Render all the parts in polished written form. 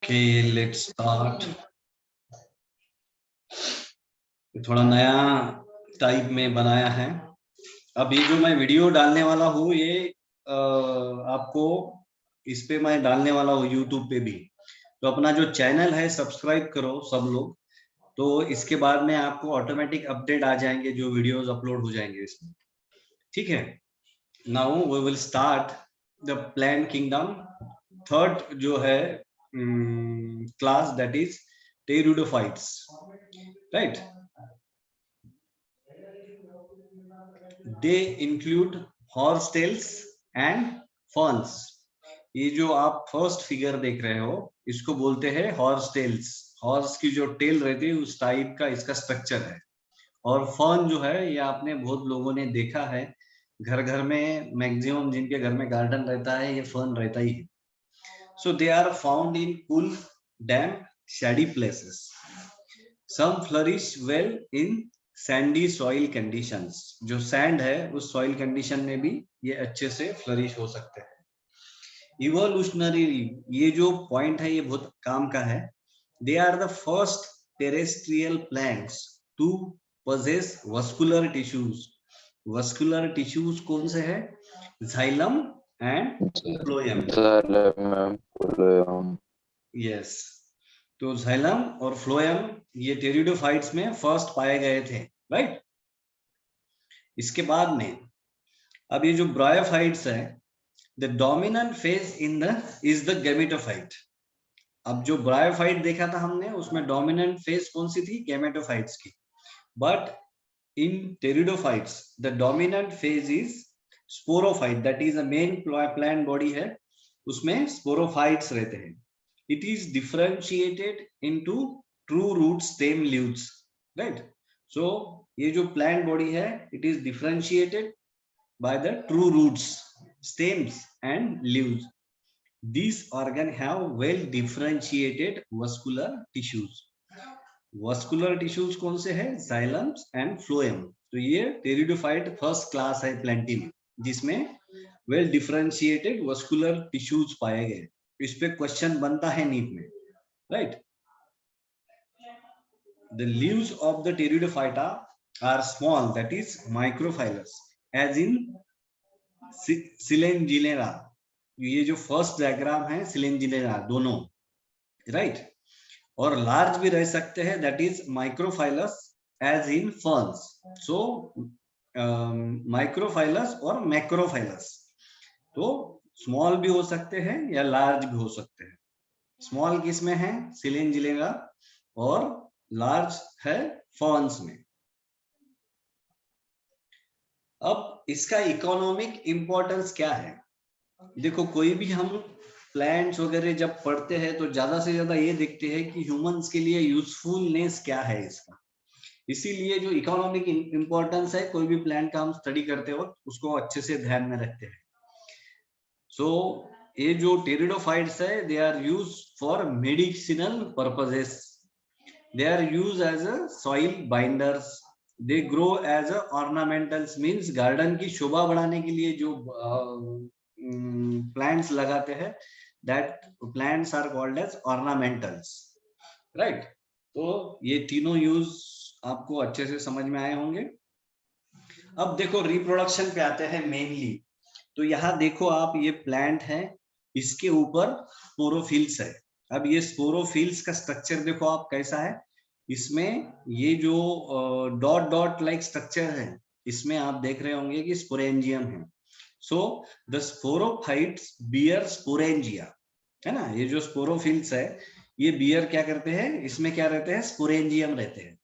Okay, let's start. थोड़ा नया type में बनाया है। अब ये जो मैं वीडियो डालने वाला हूँ ये आपको इस पे मैं डालने वाला हूँ यूट्यूब पे भी। तो अपना जो चैनल है सब्सक्राइब करो सब लोग, तो इसके बाद में आपको ऑटोमेटिक अपडेट आ जाएंगे जो वीडियोस अपलोड हो जाएंगे इसमें। ठीक है, now we will start the plant kingdom third जो है class, that is pteridophytes, right. They include horse tails and ferns. ये जो आप फर्स्ट फिगर देख रहे हो इसको बोलते हैं हॉर्स टेल्स। हॉर्स की जो टेल रहती है उस टाइप का इसका स्ट्रक्चर है। और फर्न जो है ये आपने बहुत लोगों ने देखा है, घर घर में मैक्सिमम जिनके घर में गार्डन रहता है ये फर्न रहता ही है। So they are found in cool damp shady places. Some flourish well in sandy soil conditions. जो सैंड है उस सॉइल कंडीशन में भी ये अच्छे से फ्लरिश हो सकते हैं। इवोल्यूशनरी, ये जो पॉइंट है ये बहुत काम का है। They are the first terrestrial plants to possess vascular tissues. vascular tissues कौन से है? xylem and phloem. yes, तो xylem और phloem ये टेरिडोफाइट्स में फर्स्ट पाए गए थे, राइट। इसके बाद में अब ये जो ब्रायोफाइट्स है, the dominant phase in the is the gametophyte. अब जो ब्रायोफाइट देखा था हमने उसमें डोमिनेंट फेज कौन सी थी? गैमेटोफाइट्स की। But in pteridophytes the dominant phase is sporophyte, that is a main plant body है, उसमें sporophytes रहते हैं। it is differentiated into true root stem leaves, right? so ये जो plant body है it is differentiated by the true roots, stems and leaves. these organ have well differentiated vascular tissues. Vascular tissues कौन से हैं? जाइलम्स and phloem. तो ये pteridophyte first class है plenty में जिसमें वेल डिफरेंशिएटेड वस्कुलर टिश्यूज पाए गए। इस पे क्वेश्चन बनता है नीट में, right. The leaves of the pteridophyta are small, that is microphylls, as in selaginella. ये जो फर्स्ट डायग्राम है सिलेंजिलेरा दोनों, राइट। और लार्ज भी रह सकते हैं, that is microphylls as in ferns. So microphylls और मैक्रोफाइलस, तो स्मॉल भी हो सकते हैं या लार्ज भी हो सकते हैं। स्मॉल किस में है? सिलेंजिलेरा, और लार्ज है फर्न्स में। अब इसका इकोनॉमिक इंपॉर्टेंस क्या है? देखो, कोई भी हम प्लांट्स वगैरह जब पढ़ते हैं तो ज्यादा से ज्यादा ये देखते हैं कि ह्यूमंस के लिए यूजफुलनेस क्या है इसका। इसीलिए जो इकोनॉमिक इंपॉर्टेंस है कोई भी प्लांट का हम स्टडी करते वक्त उसको अच्छे से ध्यान में रखते हैं। सो ये जो टेरिडोफाइट्स है they are use for medicinal purposes, they are use as a soil binders, they grow as a ornamentals, means garden की शोभा बढ़ाने के लिए जो प्लांट्स लगाते हैं, that plants are called as ornamentals, right. तो ये तीनों यूज आपको अच्छे से समझ में आए होंगे। अब देखो रिप्रोडक्शन पे आते हैं मेनली। तो यहाँ देखो आप, ये प्लांट है, इसके ऊपर स्पोरोफिल्स है। अब ये स्पोरोफिल्स का स्ट्रक्चर देखो आप कैसा है। इसमें ये जो डॉट डॉट लाइक स्ट्रक्चर है इसमें आप देख रहे होंगे कि स्पोरेंजियम है। So the sporophytes bear sporangia, है ना। ये जो स्पोरोफिल्स है ये बियर क्या करते हैं? इसमें क्या रहते हैं? स्पोरेंजियम रहते हैं।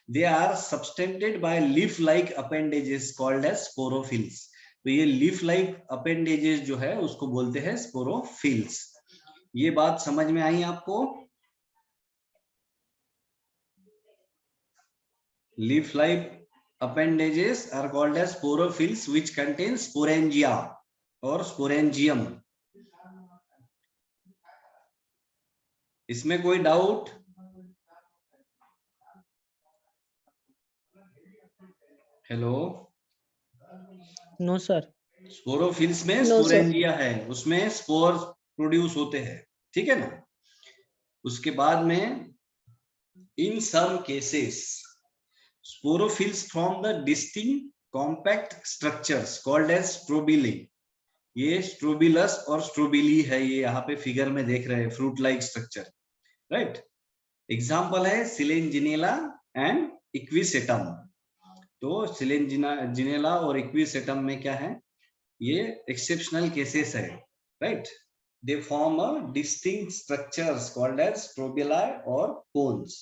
They are subtended by leaf like appendages called as sporophylls. तो ये लीफ लाइक अपेंडेजेस जो है उसको बोलते हैं स्पोरोफिल्स। ये बात समझ में आई आपको? Leaf like appendages are called as sporophylls which contain sporangia or sporangium. इसमें कोई doubt? Hello, no sir. Sporophylls में No, स्पोरेंजिया है, उसमें स्पोर प्रोड्यूस होते हैं, ठीक है ना। उसके बाद में in some cases sporophylls form the distinct compact structures called as strobili. ये स्ट्रोबिलस और स्ट्रोबिली है, ये यहाँ पे फिगर में देख रहे हैं, fruit like structure, right. Example है सिलेंजिनेला एंड इक्विसेटम। तो सिलेंजिनेला और इक्विसेटम में क्या है, ये एक्सेप्शनल केसेस है, right. They form a distinct structures called as strobila और कोन्स।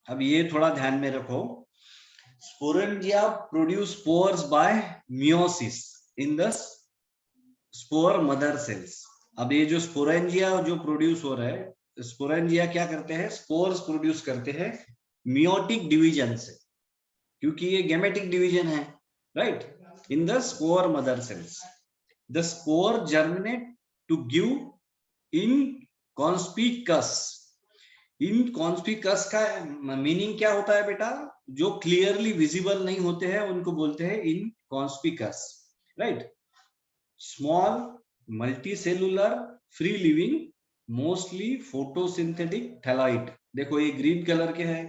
अब ये थोड़ा ध्यान में रखो, Sporangia produce spores by meiosis in the spore mother cells. अब ये जो स्पोरेंजिया जो प्रोड्यूस हो रहा है, स्पोरेंजिया क्या करते हैं, स्पोर्स प्रोड्यूस करते हैं मियोटिक डिवीजन से, क्योंकि ये गैमेटिक डिवीजन है, right, in the spore mother cells. The spore germinate to give inconspicuous. Inconspicuous का मीनिंग क्या होता है बेटा, जो क्लियरली विजिबल नहीं होते हैं उनको बोलते हैं inconspicuous, right. Small multicellular free living mostly photosynthetic thalloid. देखो ये ग्रीन कलर के है,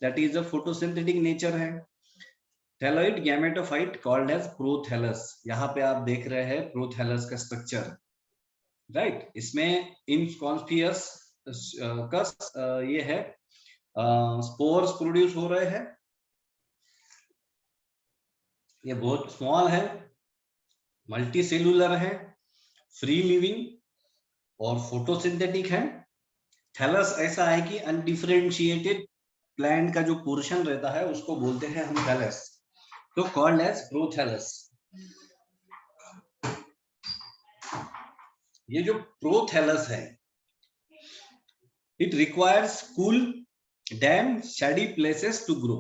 that is a photosynthetic nature है। Thalloid gametophyte called as prothallus. यहाँ पे आप देख रहे हैं प्रोथैलस का स्ट्रक्चर, राइट। इसमें इनकॉन्स्पिकस कस ये है, स्पोर्स प्रोड्यूस हो रहे हैं, ये बहुत स्मॉल है, मल्टीसेलुलर है, फ्री लिविंग और फोटोसिंथेटिक है। थैलस ऐसा है कि अनडिफरेंशिएटेड प्लांट का जो पोर्शन रहता है उसको बोलते हैं हम थैलस, तो कॉल्ड एज प्रोथैलस। ये जो प्रोथैलस है, it requires cool, damp, shady places to grow.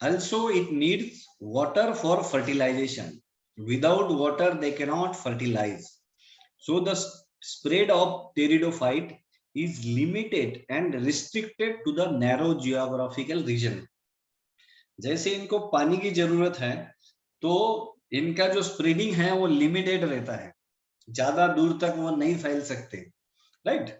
Also, it needs water for fertilization. Without water, they cannot fertilize. So, the spread of pteridophyte is limited and restricted to the narrow geographical region. जैसे इनको पानी की जरूरत है, तो इनका जो spreading है वो लिमिटेड रहता है, ज्यादा दूर तक वो नहीं फैल सकते, right.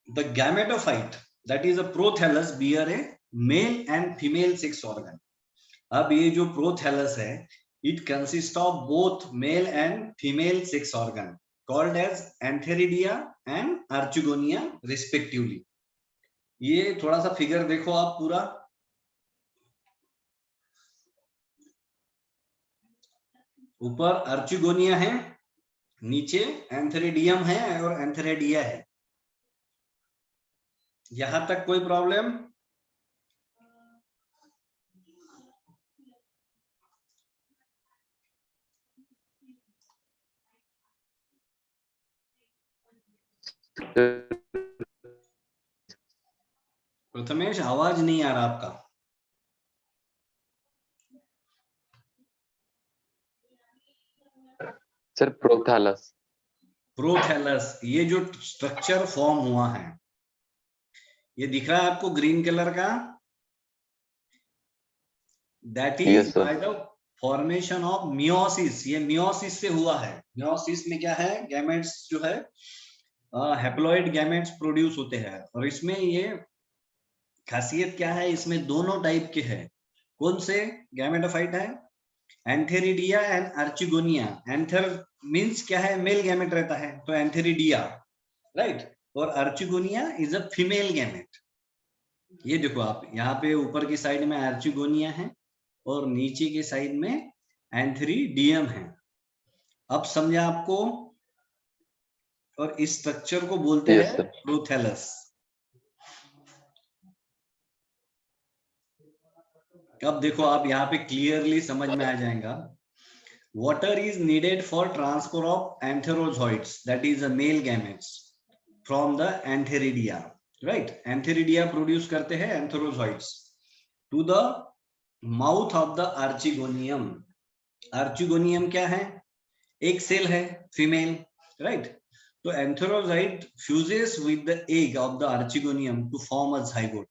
The gametophyte, that is a prothallus, bear a male and female sex organ. अब ये जो prothallus है, it consists of both male and female sex organ called as antheridia and archegonia respectively. ये थोड़ा सा फिगर देखो आप पूरा, ऊपर अर्चिगोनिया है, नीचे एंथेरिडियम है और एंथेरिडिया है। यहां तक कोई प्रॉब्लम? प्रथमेश आवाज नहीं आ रहा आपका। Sir prothallus. प्रोथैलस, ये जो स्ट्रक्चर फॉर्म हुआ है, ये दिख रहा है आपको ग्रीन कलर का, that is by the formation of meiosis. ये मियोसिस से हुआ है। मियोसिस में क्या है, गैमेट्स जो है हैप्लॉइड गैमेट्स प्रोड्यूस होते हैं, और इसमें ये खासियत क्या है, इसमें दोनों टाइप के हैं। कौन से गैमेटोफाइट है, एंथेरिडिया एंड अर्चिगोनिया। एंथर मींस क्या है, मेल गैमेट रहता है, तो एंथेरिडिया, राइट, और अर्चिगोनिया इज अ फीमेल गैमेट। ये देखो आप यहाँ पे ऊपर की साइड में अर्चिगोनिया है और नीचे के साइड में एंथेरिडियम है। अब समझा आपको? और इस स्ट्रक्चर को बोलते हैं प्रोथैलस। अब देखो आप यहाँ पे क्लियरली समझ में आ जाएगा। Water is needed for transfer of antherozoids, that is a male gametes from the antheridia, right. Antheridia produce करते हैं antherozoids to the mouth of the archegonium. Archegonium क्या है, एक सेल है, फीमेल, राइट। तो antherozoid fuses with the egg of the archegonium to form a zygote.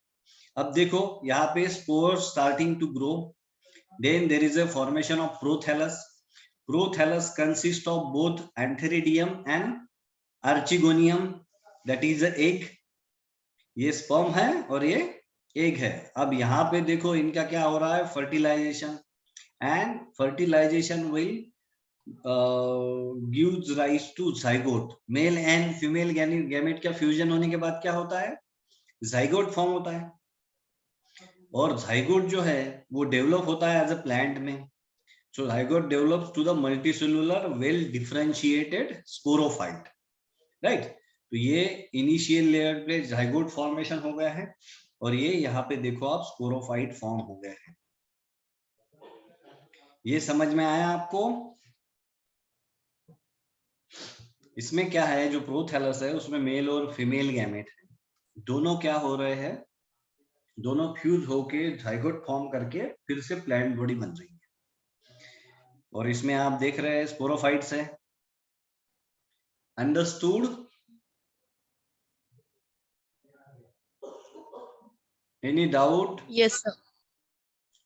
अब देखो यहाँ पे spore starting to grow, then there is a formation of prothallus. Prothallus consists of both antheridium and archegonium, that is a egg. ये sperm है और ये egg है. अब यहाँ पे देखो इनका क्या हो रहा है, fertilization, and fertilization will gives rise to zygote. Male and female gamete का fusion होने के बाद क्या होता है, zygote form होता है. और zygote जो है वो डेवलप होता है एज अ प्लांट में. So zygote develops to the multicellular well differentiated sporophyte, right? तो ये इनिशियल लेयर पे zygote फॉर्मेशन हो गया है और ये यहाँ पे देखो आप स्पोरोफाइट फॉर्म हो गए हैं. ये समझ में आया आपको? इसमें क्या है, जो प्रोथैलस है उसमें मेल और फीमेल गैमेट है, दोनों क्या हो रहे हैं, दोनों फ्यूज होके zygote फॉर्म करके फिर से प्लांट बॉडी बन रही है. और इसमें आप देख रहे हैं स्पोरोफाइट्स है. Understood? Any doubt? Yes, sir.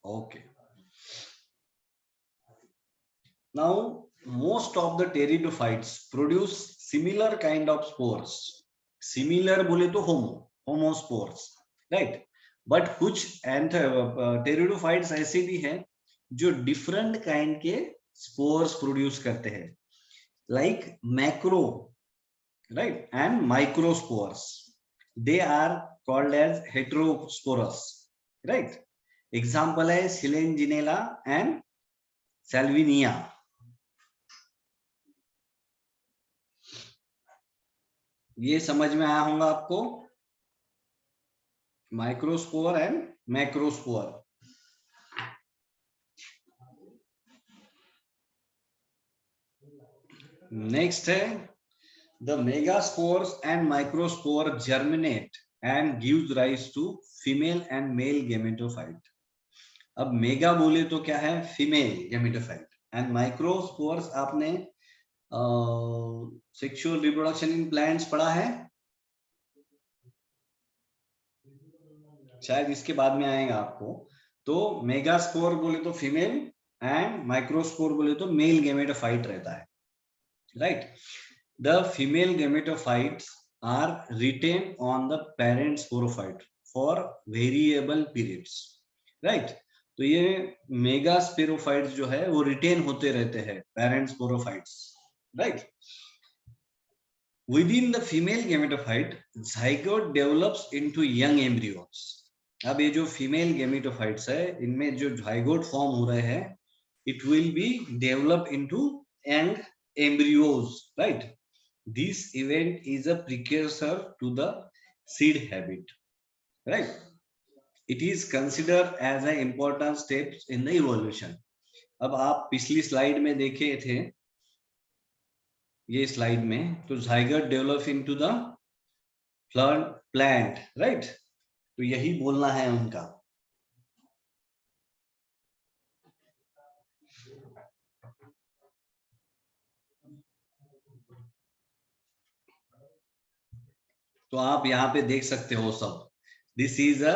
Okay. Now most of the pteridophytes produce similar kind of spores. Similar बोले तो होमोस्पोर्स, राइट? बट कुछ टेरिडोफाइट्स ऐसे भी हैं जो डिफरेंट काइंड के स्पोर्स प्रोड्यूस करते हैं, like macro, right, and microspores. They are called as heterosporous, right? Example है सिलेंजिनेला एंड सैल्विनिया. ये समझ में आया होगा आपको, माइक्रोस्पोर एंड मैक्रोस्पोर. नेक्स्ट है the megaspores and microspore germinate and gives rise to female and male gametophyte. अब mega बोले तो क्या है, फीमेल गैमेटोफाइट, एंड माइक्रोस्पोर्स आपने सेक्सुअल रिप्रोडक्शन इन प्लांट्स पढ़ा है, शायद इसके बाद में आएगा आपको. तो मेगास्पोर बोले तो फीमेल एंड माइक्रोस्पोर बोले तो मेल गैमेटोफाइट रहता है, right? The female gametophytes are retained on the parent sporophyte for variable periods, right? तो ये मेगा स्पोरोफाइट्स जो है वो रिटेन होते रहते हैं parent sporophytes, right? Within the female gametophyte, zygote develops into young embryos. अब ये जो फीमेल गैमेटोफाइट्स है इनमें जो zygote फॉर्म हो रहे हैं, it will be developed into young embryos, right? This event is a precursor to the seed habit, right? It is considered as an important step in the evolution. अब आप पिछली slide में देखे थे, ये स्लाइड में, तो zygote develops into the plant, right? तो यही बोलना है उनका. तो आप यहाँ पे देख सकते हो सब. This is a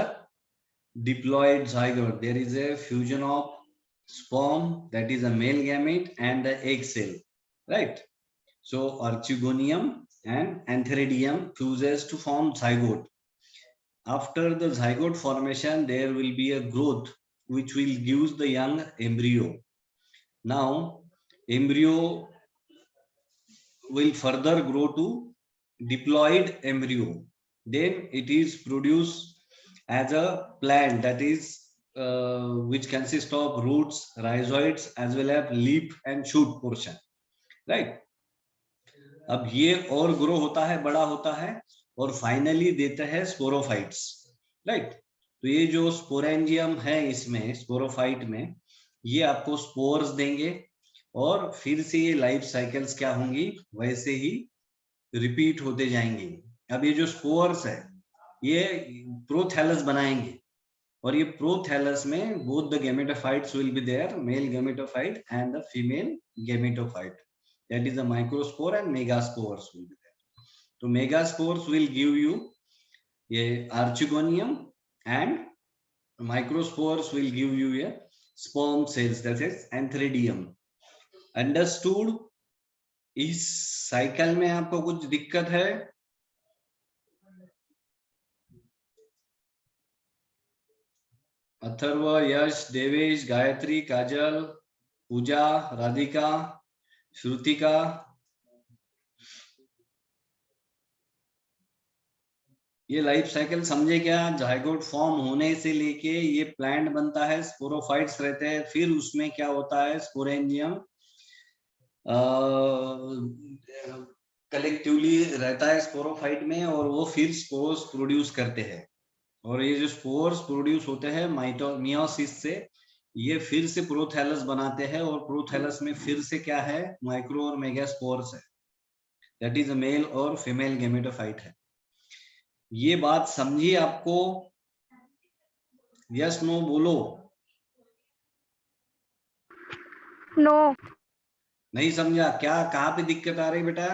diploid zygote. There is a fusion of sperm, that is a male gamete, and the egg cell, right? So archegonium and antheridium fuses to form zygote. After the zygote formation, there will be a growth which will give the young embryo. Now, embryo will further grow to diploid embryo. Then it is produced as a plant, that is which consists of roots, rhizoids, as well as leaf and shoot portion, right? अब ये और grow होता है, बड़ा होता है और finally देता है स्पोरोफाइट्स, राइट? तो ये जो स्पोरेंजियम है इसमें स्पोरोफाइट में, ये आपको स्पोर्स देंगे और फिर से ये लाइफ साइकिल्स क्या होंगी, वैसे ही रिपीट होते जाएंगे. अब ये जो स्पोर्स है ये प्रोथैलस बनाएंगे और ये प्रोथैलस में both the gametophytes will be there, male gametophyte and the female gametophyte, that is the microspore and megaspores will be there. So megaspores will give you a archegonium and microspores will give you a sperm cells, that is antheridium. Understood? इस cycle में आपको कुछ दिक्कत है? अथर्व, यश, देवेश, गायत्री, काजल, पूजा, राधिका, श्रुतिका, ये life cycle समझे क्या? Zygote form होने से लेके ये प्लांट बनता है, स्पोरोफाइट्स रहते हैं, फिर उसमें क्या होता है, स्पोरेंजियम कलेक्टिवली रहता है स्पोरोफाइट में, और वो फिर स्पोर्स प्रोड्यूस करते हैं। और ये जो स्पोर्स प्रोड्यूस होते हैं मियोसिस से, ये फिर से प्रोथैलस बनाते हैं, और प्रोथैलस में फिर से क्या है, माइक्रो और मेगास्पोर्स है, दैट इज मेल और फीमेल गेमेटोफाइट है। ये बात समझिए आपको? यस नो बोलो। नो। नहीं समझा क्या? कहाँ पे दिक्कत आ रही बेटा?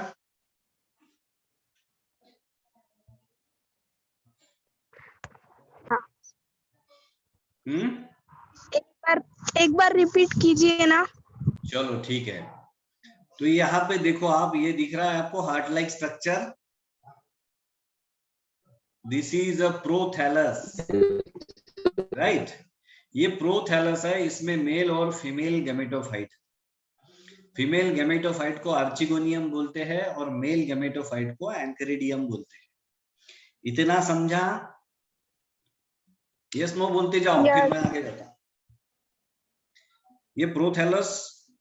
एक बार रिपीट कीजिए ना। चलो ठीक है। तो यहाँ पे देखो आप, ये दिख रहा है आपको heart like structure, this is a prothallus, right? ये प्रोथैलस है, इसमें मेल और फीमेल गेमेटोफाइट। फीमेल गेमेटोफाइट को आर्चिगोनियम बोलते हैं और मेल गेमेटोफाइट को एंकरिडियम बोलते हैं। इतना समझा? यस नो बोलते जाओ, फिर मैं आगे जाता। ये प्रोथैलस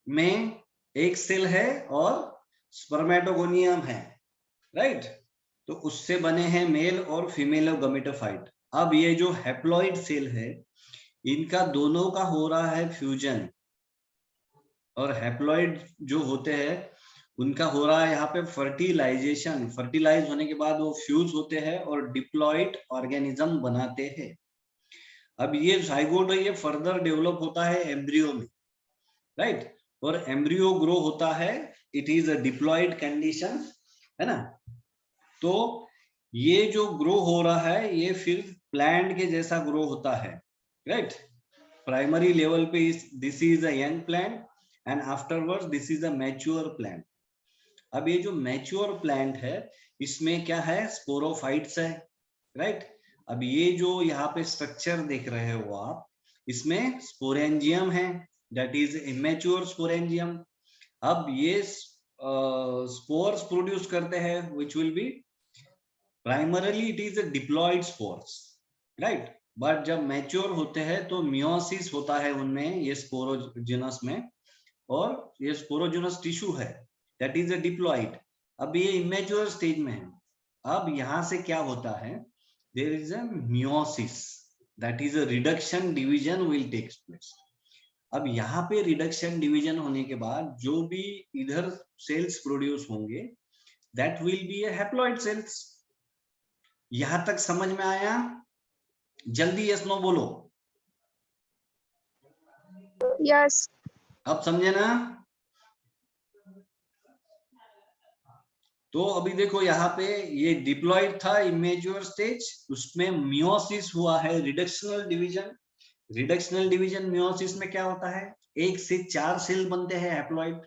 में एक सेल है और स्पर्मेटोगोनियम है, राइट? तो उससे बने हैं मेल और फीमेल गेमेटोफाइट। अब ये जो हैप्लॉइड सेल है, इनका दोनों का हो रहा है फ्यूजन, और हैप्लॉइड जो होते हैं उनका हो रहा है यहाँ पे फर्टिलाइजेशन। फर्टिलाइज होने के बाद वो फ्यूज होते हैं और डिप्लॉइड ऑर्गेनिज्म बनाते हैं। अब ये जाइगोट है, ये फर्दर डेवलप होता है एम्ब्रियो में, राइट? और एम्ब्रियो ग्रो होता है, it is a diploid condition, है ना? तो ये जो ग्रो हो रहा है, ये फिर प्लांट के जैसा ग्रो होता है, राइट? प्राइमरी लेवल पे this is a young plant, and afterwards this is a mature plant. अब ये जो मैच्योर प्लांट है, इसमें क्या है, स्पोरोफाइट्स है, राइट? अब ये जो यहाँ पे स्ट्रक्चर देख रहे हो आप, इसमें स्पोरेंजियम है, दैट इज इमेच्योर स्पोरेंजियम। अब ये स्पोर्स प्रोड्यूस करते हैं, which will be primarily it is a diploid spores, right? But जब मैच्योर होते हैं तो मियोसिस होता है उनमें, ये स्पोरोजिनस में, और ये स्पोरोजिनस टिश्यू है, दैट इज अ डिप्लॉइड। अब ये इमेच्योर स्टेज में है। अब यहाँ से क्या होता है, there is a meiosis, that is a reduction division will take place. अब यहाँ पे रिडक्शन डिवीजन होने के बाद जो भी इधर सेल्स प्रोड्यूस होंगे, that will be A haploid cells. यहां तक समझ में आया? जल्दी यस नो बोलो। यस। अब समझे ना? तो अभी देखो यहाँ पे ये डिप्लॉइड था, इमेच्योर स्टेज, उसमें मियोसिस हुआ है, reductional division. Reductional division meiosis में क्या होता है, 1 से 4 सेल बनते हैं हैप्लॉइड,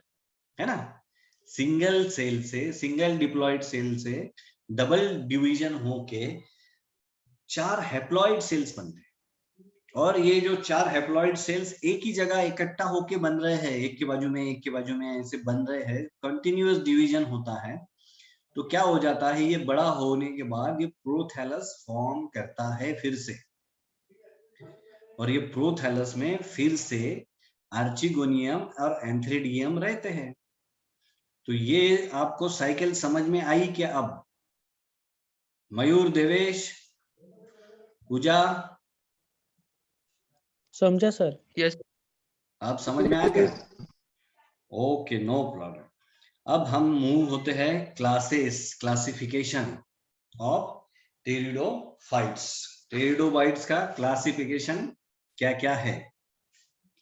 है ना? सिंगल सेल से, सिंगल डिप्लॉइड सेल से डबल डिवीजन होके 4 हैप्लॉइड सेल्स बनते हैं। और ये जो 4 हैप्लॉइड सेल्स एक ही जगह इकट्ठा होके बन रहे हैं, एक के बाजू में एक के बाजू में ऐसे बन रहे हैं, कंटिन्यूअस डिवीजन होता है, तो क्या हो जाता है, ये बड़ा होने के बाद ये प्रोथैलस फॉर्म करता है फिर से, और ये प्रोथैलस में फिर से आर्चिगोनियम और एंथ्रिडियम रहते हैं। तो ये आपको साइकिल समझ में आई क्या? अब मयूर, देवेश, पूजा, समझा सर? यस। आप समझ में आ गया? Okay, no problem. अब हम मूव होते हैं classes, classification of pteridophytes. Pteridophytes का क्लासिफिकेशन क्या क्या है,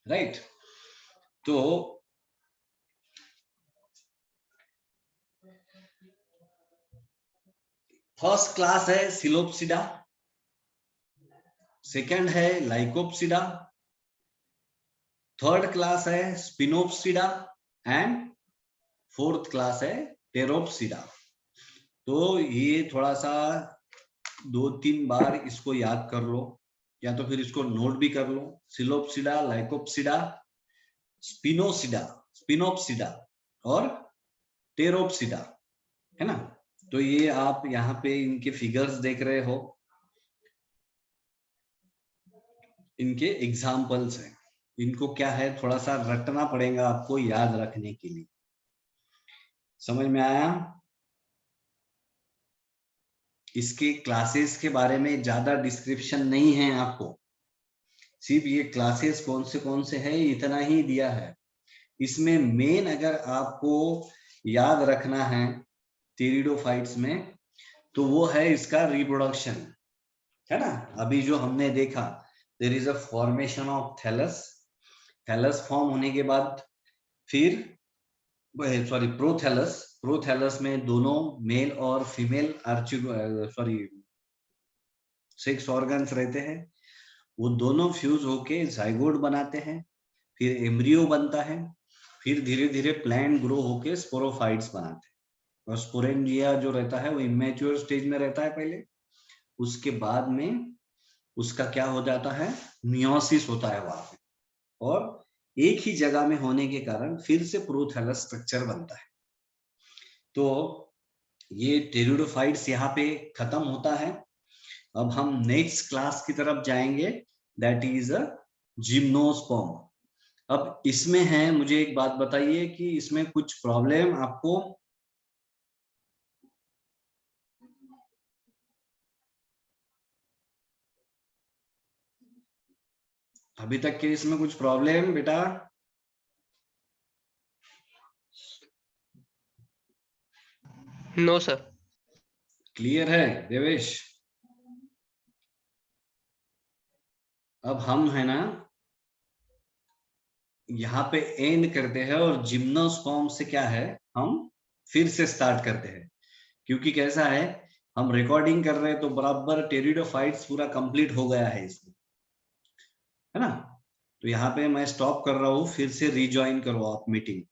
राइट? तो फर्स्ट क्लास है सिलोप्सिडा, सेकंड है लाइकोप्सिडा, थर्ड क्लास है स्पिनोप्सिडा, एंड फोर्थ क्लास है टेरोप्सिडा। तो ये थोड़ा सा 2-3 बार इसको याद कर लो, या तो फिर इसको नोट भी कर लो। सिलोप्सिडा, लाइकोप्सिडा, स्पिनोप्सिडा और टेरोप्सिडा, है ना। तो ये आप यहाँ पे इनके फिगर्स देख रहे हो, इनके एग्जाम्पल्स हैं। इनको क्या है, थोड़ा सा रटना पड़ेगा आपको याद रखने के लिए। समझ में आया? इसके क्लासेस के बारे में ज्यादा डिस्क्रिप्शन नहीं है आपको, सिर्फ ये क्लासेस कौन से है इतना ही दिया है। इसमें मेन अगर आपको याद रखना है टेरिडोफाइट्स में, तो वो है इसका रिप्रोडक्शन, है ना। अभी जो हमने देखा, there is a formation of thallus, thallus form होने के बाद फिर प्रोथैलस में दोनों मेल और फीमेल सेक्स ऑर्गन्स रहते हैं, वो दोनों फ्यूज होके जाइगोट बनाते हैं, फिर एम्ब्रियो बनता है, फिर धीरे धीरे प्लांट ग्रो होके स्पोरोफाइट्स बनाते हैं। और स्पोरेंजिया जो रहता है वो इमेच्योर स्टेज में रहता है पहले, उसके बाद में उसका क्या हो जाता है, मियोसिस होता है वहां पे, और एक ही जगह में होने के कारण फिर से प्रोथैलस स्ट्रक्चर बनता है। तो ये टेरिडोफाइट्स यहाँ पे खत्म होता है। अब हम नेक्स्ट क्लास की तरफ जाएंगे, दैट इज अ जिम्नोस्पर्म। अब इसमें है, मुझे एक बात बताइए कि इसमें कुछ प्रॉब्लम आपको अभी तक के इसमें कुछ प्रॉब्लम बेटा? No sir. क्लियर है देवेश? अब हम है ना यहाँ पे एंड करते हैं, और जिम्नोस्पर्म से क्या है, हम फिर से स्टार्ट करते हैं। क्योंकि कैसा है, हम रिकॉर्डिंग कर रहे हैं तो बराबर टेरिडोफाइट्स पूरा कंप्लीट हो गया है इसमें, है ना। तो यहाँ पे मैं स्टॉप कर रहा हूँ, फिर से रिज्वाइन करो आप मीटिंग।